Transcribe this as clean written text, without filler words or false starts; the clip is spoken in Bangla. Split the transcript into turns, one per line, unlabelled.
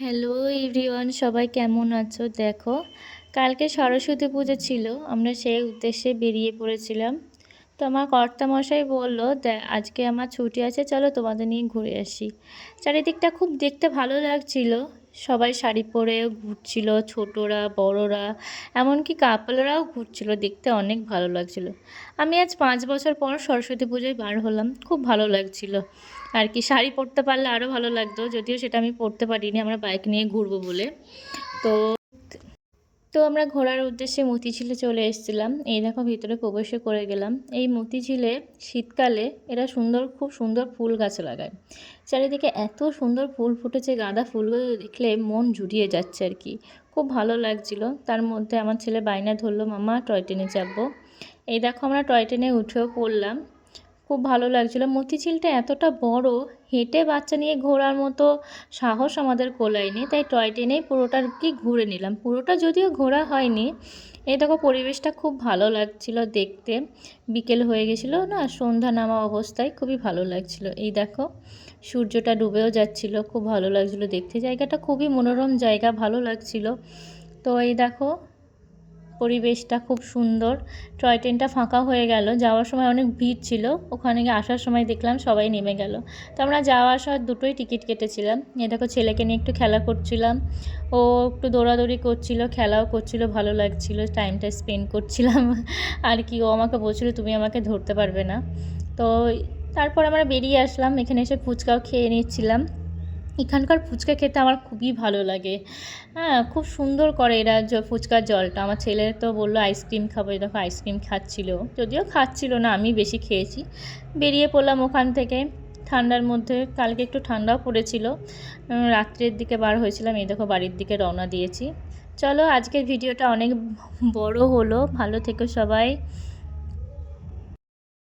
হ্যালো এভরিওয়ান, সবাই কেমন আছো? দেখো, কালকে সরস্বতী পুজো ছিল, আমরা সেই উদ্দেশ্যে বেরিয়ে পড়েছিলাম। তো আমার কর্তামশাই বলল, আজকে আমার ছুটি আছে, চলো তোমাদের নিয়ে ঘুরে আসি। চারিদিকটা খুব দেখতে ভালো লাগছিল। সবাই শাড়ি পরে ঘুরছিল, ছোটরা বড়রা, এমনকি কাপলরাও ঘুরছিল, দেখতে অনেক ভালো লাগছিল। আমি আজ 5 বছর পর সরস্বতী পুজোয় বার হলাম, খুব ভালো লাগছিল আর কি। শাড়ি পরতে পারলে আরও ভালো লাগতো, যদিও সেটা আমি পরতে পারিনি, আমরা বাইক নিয়ে ঘুরবো বলে। তো তো আমরা ঘোরার উদ্দেশ্যে মতিঝিলে চলে এসেছিলাম। এই দেখো, ভিতরে প্রবেশও করে গেলাম। এই মতিঝিলে শীতকালে এরা খুব সুন্দর ফুল গাছ লাগায়। চারিদিকে এত সুন্দর ফুল ফুটেছে, গাঁদা ফুলগুলো দেখলে মন জুড়িয়ে যাচ্ছে আর কি। খুব ভালো লাগছিল। তার মধ্যে আমার ছেলে বায়না ধরলো, মামা টয় ট্রেনে যাবো। এই দেখো, আমরা টয় ট্রেনে উঠেও পড়লাম। খুব ভালো লাগছিলো। মতিঝিলটা এতটা বড়, হেঁটে বাচ্চা নিয়ে ঘোরার মতো সাহস আমাদের কোলায়নি, তাই টয় ট্রেনেই পুরোটা কি ঘুরে নিলাম। পুরোটা যদিও ঘোরা হয়নি। এই দেখো, পরিবেশটা খুব ভালো লাগছিল দেখতে। বিকেল হয়ে গেছিলো না, সন্ধ্যা নামা অবস্থায় খুবই ভালো লাগছিল। এই দেখো, সূর্যটা ডুবেও যাচ্ছিল, খুব ভালো লাগছিলো দেখতে। জায়গাটা খুবই মনোরম জায়গা, ভালো লাগছিল। তো এই দেখো, পরিবেশটা খুব সুন্দর। টয় ট্রেনটা ফাঁকা হয়ে গেল, যাওয়ার সময় অনেক ভিড় ছিল, ওখানে গিয়ে আসার সময় দেখলাম সবাই নেমে গেল। তো আমরা যাওয়া আসার দুটোই টিকিট কেটেছিলাম। এ দেখো, ছেলেকে নিয়ে একটু খেলা করছিলাম, ও একটু দৌড়াদৌড়ি করছিল, খেলাও করছিল, ভালো লাগছিল, টাইমটা স্পেন্ড করছিলাম আর কি। ও আমাকে বলছিল, তুমি আমাকে ধরতে পারবে না। তো তারপর আমরা বেরিয়ে আসলাম, এখানে এসে ফুচকাও খেয়ে নিচ্ছিলাম। এখানকার ফুচকা খেতে আমার খুবই ভালো লাগে। হ্যাঁ, খুব সুন্দর করে এরা ফুচকার জলটা। আমার ছেলে তো বললো আইসক্রিম খাবো, এই দেখো আইসক্রিম খাচ্ছিল, যদিও খাচ্ছিল না, আমি বেশি খেয়েছি। বেরিয়ে পড়লাম ওখান থেকে ঠান্ডার মধ্যে। কালকে একটু ঠান্ডাও পড়েছিল, রাত্রের দিকে বার হয়েছিলাম। এই দেখো, বাড়ির দিকে রওনা দিয়েছি। চলো, আজকের ভিডিওটা অনেক বড় হলো। ভালো থেকো সবাই।